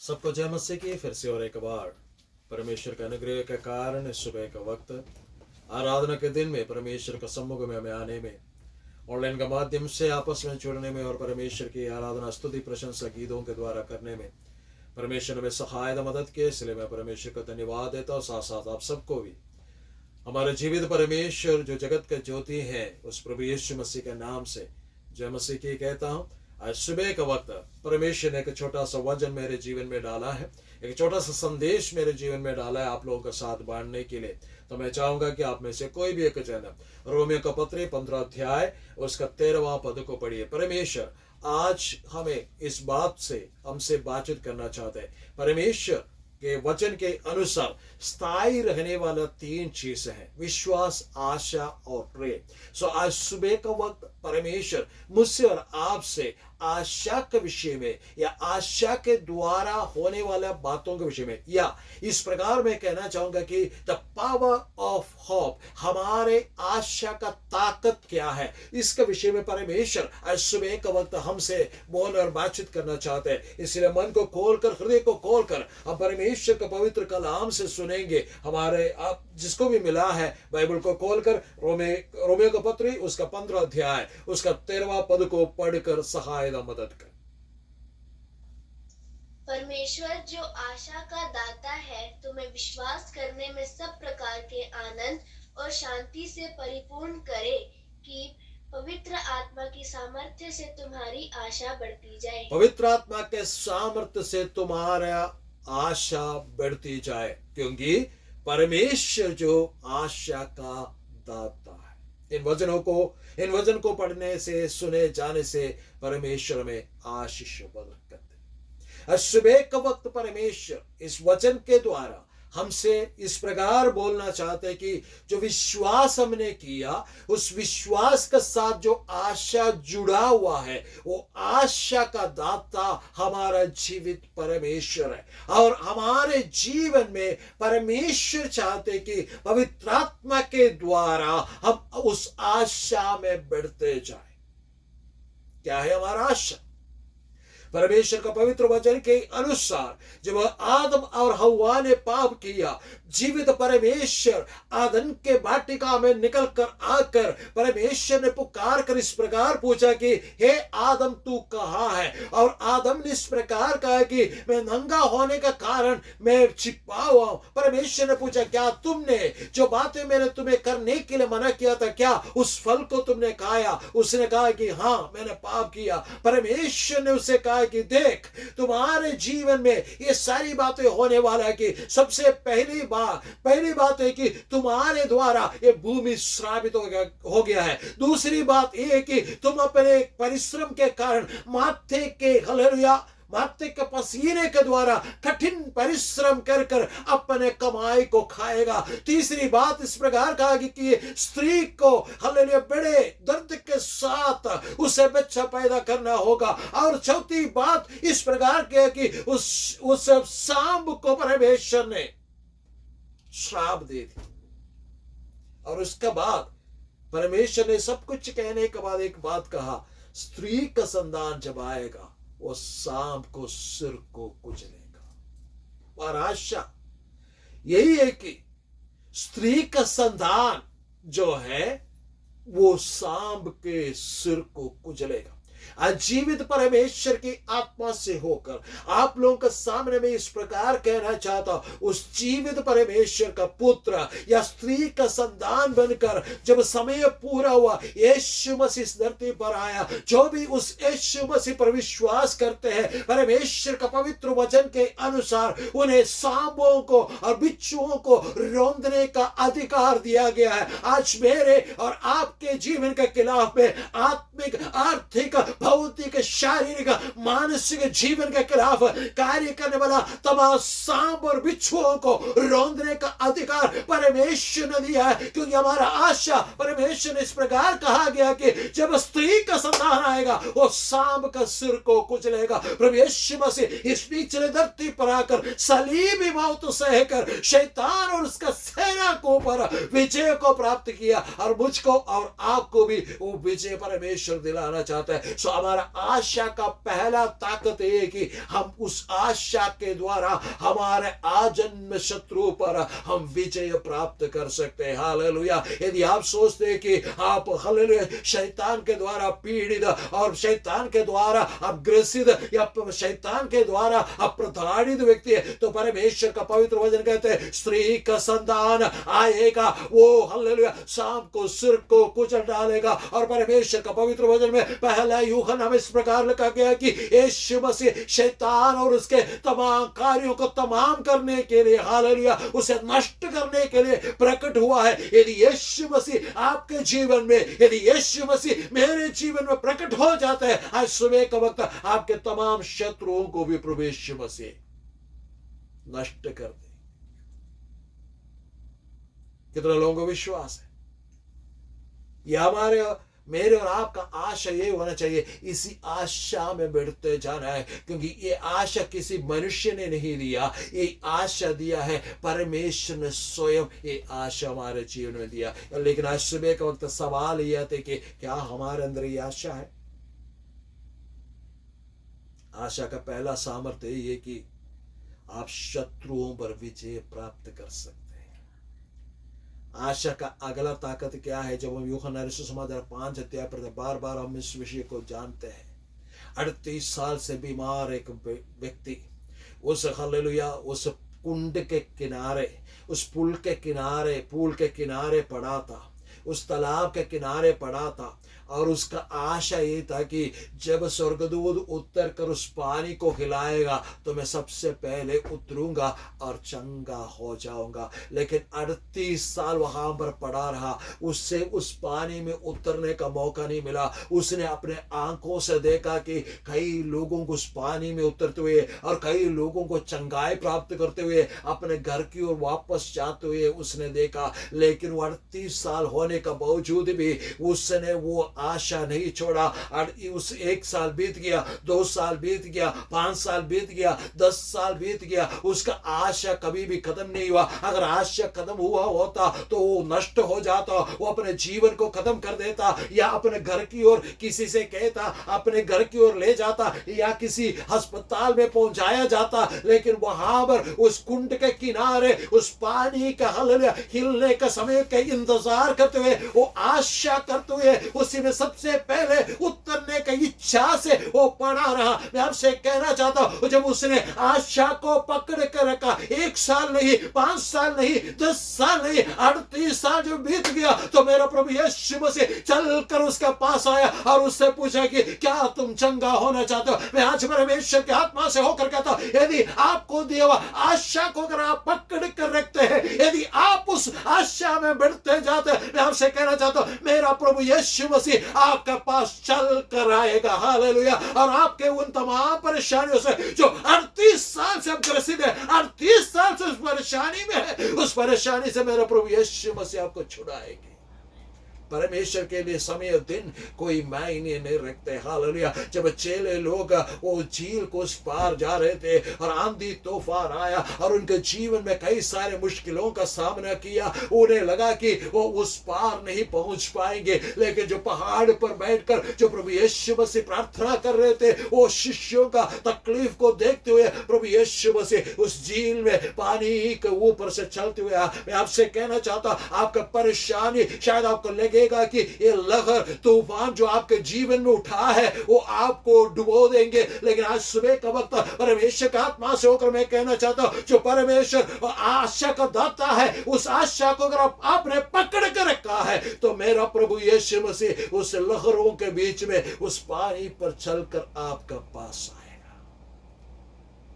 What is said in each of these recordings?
सबको जय मसीह की फिर से और एक बार परमेश्वर के अनुग्रह के कारण इस सुबह का वक्त आराधना के दिन में परमेश्वर का सम्मुख में हमें आने में ऑनलाइन के माध्यम से आपस में जुड़ने में और परमेश्वर की आराधना स्तुति प्रशंसा गीतों के द्वारा करने में परमेश्वर ने हमें सहायता मदद की। इसलिए मैं परमेश्वर को धन्यवाद देता हूँ। साथ साथ आप सबको भी हमारे जीवित परमेश्वर जो जगत के ज्योति है उस प्रभु यीशु मसीह के नाम से जय मसीह की कहता हूँ। आज सुबह का वक्त परमेश्वर ने एक छोटा सा वचन मेरे जीवन में डाला है, एक छोटा सा संदेश मेरे जीवन में डाला है आप लोगों के साथ बांटने के लिए। तो मैं चाहूंगा कि आप में से कोई भी एक जन रोमियो का पत्र 15 अध्याय उसका 13वां पद को पढ़िए। परमेश्वर आज हमें इस बात से हमसे बातचीत करना चाहते हैं। परमेश्वर के वचन के अनुसार स्थायी रहने वाला 3 चीजें हैं, विश्वास, आशा और प्रेम। सो आज सुबह का वक्त परमेश्वर मुझसे और आपसे आशा के विषय में या आशा के द्वारा होने वाला बातों के विषय में, या इस प्रकार मैं कहना चाहूंगा कि द पावर ऑफ होप, हमारे आशा का ताकत क्या है, इसके विषय में परमेश्वर आज सुबह का वक्त हमसे बोल और बातचीत करना चाहते हैं। इसलिए मन को खोलकर, हृदय को खोलकर हम परमेश्वर का पवित्र कलाम से सुनेंगे। हमारे आप जिसको भी मिला है बाइबल को खोलकर रोमियो का पत्र उसका 15 अध्याय उसका 13वां पद को पढ़कर सहायता मदद कर। परमेश्वर जो आशा का दाता है तुम्हें विश्वास करने में सब प्रकार के आनंद और शांति से परिपूर्ण करे कि पवित्र आत्मा की सामर्थ्य से तुम्हारी आशा बढ़ती जाए। पवित्र आत्मा के सामर्थ्य से तुम्हारा आशा बढ़ती जाए, क्योंकि परमेश्वर जो आशा का दाता है। इन वचन को पढ़ने से, सुने जाने से परमेश्वर में आशीष बरकत करते। सुबह का वक्त परमेश्वर इस वचन के द्वारा हमसे इस प्रकार बोलना चाहते हैं कि जो विश्वास हमने किया उस विश्वास के साथ जो आशा जुड़ा हुआ है, वो आशा का दाता हमारा जीवित परमेश्वर है। और हमारे जीवन में परमेश्वर चाहते कि पवित्र आत्मा के द्वारा हम उस आशा में बढ़ते जाएं। क्या है हमारा आशा? परमेश्वर का पवित्र वचन के अनुसार जब आदम और हव्वा ने पाप किया, जीवित परमेश्वर आदम के वाटिका में निकल कर आकर परमेश्वर ने पुकार कर इस प्रकार पूछा कि हे आदम तू कहाँ है? और आदम ने इस प्रकार कहा कि मैं नंगा होने का कारण मैं छिपा हुआ हूं। परमेश्वर ने पूछा क्या तुमने जो बातें मैंने तुम्हें करने के लिए मना किया था, क्या उस फल को तुमने खाया? उसने कहा कि हाँ मैंने पाप किया। परमेश्वर ने उसे कहा कि देख तुम्हारे जीवन में ये सारी बातें होने वाला है कि सबसे पहली बात है कि तुम्हारे द्वारा ये भूमि श्रापित हो गया है। दूसरी बात यह है कि तुम अपने परिश्रम के कारण माथे के पसीने के द्वारा कठिन परिश्रम कर कर अपने कमाई को खाएगा। तीसरी बात इस प्रकार कहा कि स्त्री को हालेलुया बड़े दर्द के साथ उसे बच्चा पैदा करना होगा। और चौथी बात इस प्रकार की है कि उस सांप को परमेश्वर ने श्राप दे दी। और उसके बाद परमेश्वर ने सब कुछ कहने के बाद एक बात कहा, स्त्री का संतान जब आएगा वो सांप को सिर को कुचलेगा। और आशा यही है कि स्त्री का संतान जो है वो सांप के सिर को कुचलेगा। जीवित परमेश्वर की आत्मा से होकर आप लोगों के सामने में इस प्रकार कहना चाहता हूं, उस जीवित परमेश्वर का पुत्र या स्त्री का संतान बनकर जब समय पूरा हुआ, यीशु मसीह इस धरती पर आया। जो भी उस यीशु मसीह पर विश्वास करते हैं, परमेश्वर का पवित्र वचन के अनुसार उन्हें सांपों को और बिच्छुओं को रौंदने का अधिकार दिया गया है। आज मेरे और आपके जीवन के खिलाफ में आत्मिक, आर्थिक, भौतिक, शारीरिक, मानसिक जीवन के खिलाफ कार्य करने वाला तमाम सांप और बिच्छुओं को रौंदने का अधिकार परमेश्वर ने दिया है। क्योंकि हमारा आशा परमेश्वर ने इस प्रकार कहा गया कि जब स्त्री का संतान आएगा वो सांप का सिर को कुचलेगा। प्रभु यीशु मसीह इस निचले धरती पर आकर सलीबी मौत सहकर शैतान और उसका सेना को ऊपर विजय को प्राप्त किया। और मुझको और आपको भी वो विजय परमेश्वर दिलाना चाहता है। सो हमारा आशा का पहला ताकत है कि हम उस आशा के द्वारा हमारे आजन्म शत्रु पर हम विजय प्राप्त कर सकते हैं। हालेलुया। यदि आप सोचते हैं कि आप हालेलुया शैतान के द्वारा पीड़ित और शैतान के द्वारा आप ग्रसित या शैतान के द्वारा आप प्रताड़ित व्यक्ति है, तो परमेश्वर का पवित्र वचन कहते हैं स्त्री का संतान आएगा, वो हालेलुया शाम को सिर को कुचल डालेगा। और परमेश्वर का पवित्र वचन में पहला यूहन्ना में इस प्रकार लिखा गया कि यीशु मसीह शैतान और उसके तमाम कार्यों को तमाम करने के लिए हालेलुया उसे नष्ट करने के लिए प्रकट हुआ है। यदि यीशु मसीह आपके जीवन में, यदि यीशु मसीह मेरे जीवन में प्रकट हो जाता है, आज सुबह का वक्त आपके तमाम शत्रुओं को भी प्रभु यीशु मसीह नष्ट कर दे। कितना लोगों को विश्वास है? यह हमारे मेरे और आपका आशा ये होना चाहिए, इसी आशा में बढ़ते जाना है, क्योंकि ये आशा किसी मनुष्य ने नहीं दिया, ये आशा दिया है परमेश्वर ने स्वयं। ये आशा हमारे जीवन में दिया। लेकिन आज सुबह का वक्त सवाल यह थे कि क्या हमारे अंदर ये आशा है? आशा का पहला सामर्थ्य ये कि आप शत्रुओं पर विजय प्राप्त कर सकते हैं। आशा का अगला ताकत क्या है? जब हम यूहन्ना सुसमाचार 5 अध्याय पढ़ते, बार बार हम इस विषय को जानते हैं। 38 साल से बीमार एक व्यक्ति उस हालेलुया उस कुंड के किनारे, उस पुल के किनारे पड़ा था, उस तालाब के किनारे पड़ा था। और उसका आशा ये था कि जब स्वर्गदूत उतर कर उस पानी को हिलाएगा तो मैं सबसे पहले उतरूंगा और चंगा हो जाऊंगा। लेकिन 38 साल वहां पर पड़ा रहा, उससे उस पानी में उतरने का मौका नहीं मिला। उसने अपने आंखों से देखा कि कई लोगों को उस पानी में उतरते हुए और कई लोगों को चंगाई प्राप्त करते हुए अपने घर की ओर वापस जाते हुए उसने देखा। लेकिन वो 38 साल होने का बावजूद भी उसने वो आशा नहीं छोड़ा। और उस 1 साल बीत गया, 2 साल बीत गया, 5 साल बीत गया, 10 साल बीत गया, उसका आशा कभी भी खत्म नहीं हुआ। अगर आशा खत्म हुआ होता तो वो नष्ट हो जाता, वो अपने जीवन को खत्म कर देता, या अपने घर की ओर किसी से कहता अपने घर की ओर ले जाता, या किसी अस्पताल में पहुंचाया जाता। लेकिन वहां पर उस कुंड के किनारे उस पानी का हिलने का समय का इंतजार करते हुए, वो आशा करते हुए उसी में सबसे पहले उतरने की इच्छा से वो पड़ा रहा। मैं आपसे कहना चाहता हूं, जब उसने आशा को पकड़ कर रखा, 1 साल नहीं, 5 साल नहीं, 10 साल नहीं, 38 साल जब बीत गया, तो मेरा प्रभु यीशु मसीह चलकर उसके पास आया और उससे पूछा कि क्या तुम चंगा होना चाहते हो? मैं आज परमेश्वर की आत्मा से होकर कहता हूं, यदि आपको दिया हुआ आशा को अगर आप पकड़ कर रखते हैं, यदि आप उस आशा में बढ़ते जाते हैं, मैं आपसे कहना चाहता हूं, मेरा प्रभु यीशु मसीह आपके पास चल कर आएगा। हालेलुया। और आपके उन तमाम परेशानियों से जो 38 साल से आप ग्रसित है, 38 साल से उस परेशानी में है, उस परेशानी से मेरा प्रभु यीशु मसीह आपको छुड़ाएंगे। परमेश्वर के लिए समय और दिन कोई मायने नहीं रखते। हालेलुया। जब चेले लोग वो झील को उस पार जा रहे थे और आंधी तूफान आया और उनके जीवन में कई सारे मुश्किलों का सामना किया, उन्हें लगा कि वो उस पार नहीं पहुंच पाएंगे। लेकिन जो पहाड़ पर बैठकर जो प्रभु यीशु मसीह प्रार्थना कर रहे थे, वो शिष्यों का तकलीफ को देखते हुए प्रभु यीशु मसीह उस झील में पानी के ऊपर से चलते हुए मैं आपसे कहना चाहता हूं, आपका परेशानी शायद आपको लगे कि ये लहर तूफान जो आपके जीवन में उठा है वो आपको डुबो देंगे। लेकिन आज सुबह का वक्त परमेश्वर का आत्मा से होकर मैं कहना चाहता हूं, जो परमेश्वर आशा का दाता है, उस आशा को अगर आपने पकड़ कर रखा है, तो मेरा प्रभु यीशु मसीह उस लहरों के बीच में उस पानी पर चलकर आपका पास आएगा।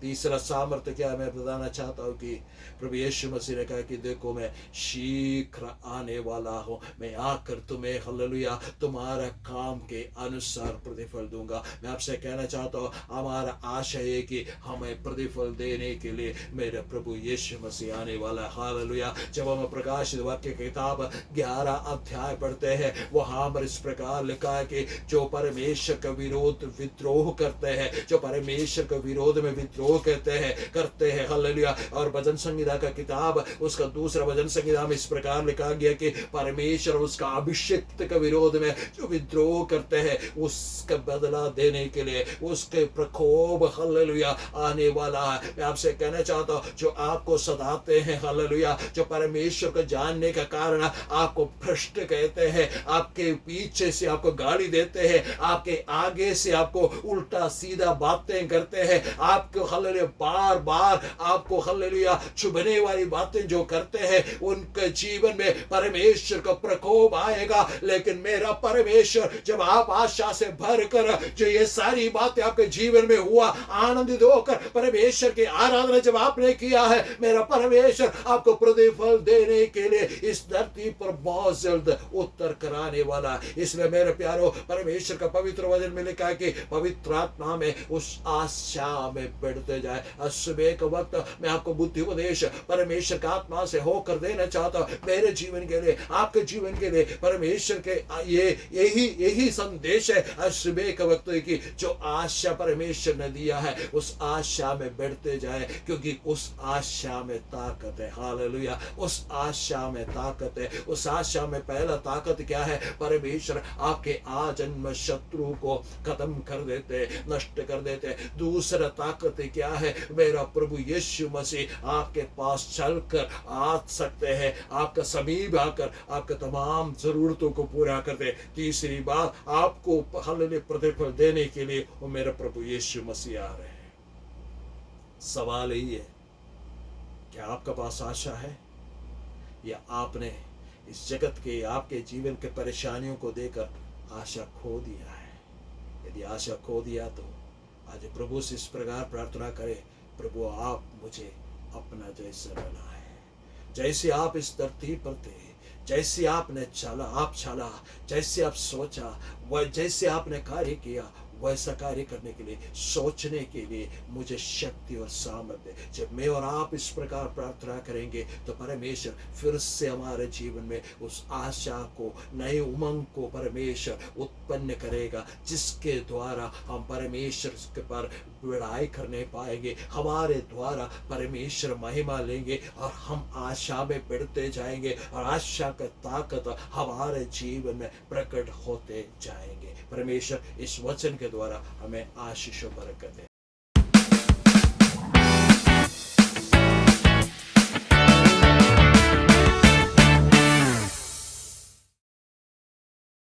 तीसरा सामर्थ्य क्या मैं बताना चाहता हूं कि प्रभु यीशु मसीह ने कहा कि देखो मैं शीघ्र आने वाला हूं, मैं आकर तुम्हें हालेलुया तुम्हारा काम के अनुसार प्रतिफल दूंगा। मैं आपसे कहना चाहता हूं, हमारा आशा है कि हमें प्रतिफल देने के लिए मेरे प्रभु यीशु मसीह आने वाला है। हालेलुया। जब हम प्रकाशित वाक्य किताब 11 अध्याय पढ़ते हैं, वहां पर इस प्रकार लिखा है कि जो परमेश्वर का विरोध विद्रोह करते हैं, जो परमेश्वर के विरोध में विद्रोह विद्रोह कहते हैं करते हैं। हालेलुया। और भजन संहिता का किताब उसका दूसरा भजन संहिता में इस प्रकार लिखा गया कि परमेश्वर उसका अभिषिक्त के विरोध में जो विद्रोह करते हैं उसका बदला देने के लिए उसके प्रकोप हालेलुया आने वाला है। मैं आपसे कहना चाहता हूं जो आपको सताते हैं हालेलुया, जो परमेश्वर को जानने का कारण आपको भ्रष्ट कहते हैं, आपके पीछे से आपको गाली देते हैं, आपके आगे से आपको उल्टा सीधा बातें करते हैं, आपको हालेलुया बार बार आपको हालेलुया चुभने वाली बातें जो करते हैं, उनके जीवन में परमेश्वर का प्रकोप आएगा। लेकिन मेरा परमेश्वर जब आप आशा से भर कर जो ये सारी बातें आपके जीवन में हुआ, आनंदित होकर परमेश्वर की आराधना जब आपने किया है, मेरा परमेश्वर आपको प्रतिफल देने के लिए इस धरती पर बहुत जल्द उत्तर कराने वाला है। इसलिए मेरे प्यारो परमेश्वर का पवित्र वचन में लिखा है कि पवित्र आत्मा में उस आशा में बढ़ते जाए। सुबह के वक्त मैं आपको बुद्धि उपदेश परमेश्वर का आत्मा से होकर देना चाहता हूं। मेरे जीवन के लिए, आपके जीवन के लिए परमेश्वर के यही संदेश है सुबह के वक्त की जो आशा परमेश्वर ने दिया है उस आशा में बढ़ते जाए, क्योंकि उस आशा में ताकत है। हालेलुया। उस आशा में ताकत है। उस आशा में पहला ताकत क्या है? परमेश्वर आपके आजन्म शत्रु को खत्म कर देते, नष्ट कर देते। दूसरा ताकत क्या है? मेरा प्रभु यीशु मसीह आपके पास चलकर आ सकते हैं, आपका समीप आकर आपके तमाम जरूरतों को पूरा करते। तीसरी बात, आपको हालेलुया प्रतिफल देने के लिए वो मेरा प्रभु यीशु मसीह आ रहे हैं। सवाल यही है, क्या आपका पास आशा है या आपने इस जगत के आपके जीवन के परेशानियों को देकर आशा खो दिया है? यदि आशा खो दिया तो आज प्रभु से इस प्रकार प्रार्थना करें, प्रभु आप मुझे अपना जैसा बनाए, जैसे आप इस धरती पर थे, जैसे आपने चला, जैसे आप सोचा, वह जैसे आपने कार्य किया, वैसा कार्य करने के लिए, सोचने के लिए मुझे शक्ति और सामर्थ्य। जब मैं और आप इस प्रकार प्रार्थना करेंगे तो परमेश्वर फिर से हमारे जीवन में उस आशा को, नए उमंग को परमेश्वर उत्पन्न करेगा, जिसके द्वारा हम परमेश्वर के पर बड़ाई करने पाएंगे, हमारे द्वारा परमेश्वर महिमा लेंगे और हम आशा में बढ़ते जाएंगे और आशा का ताकत हमारे जीवन में प्रकट होते जाएंगे। परमेश्वर इस वचन के द्वारा हमें आशीष और बरकत दे।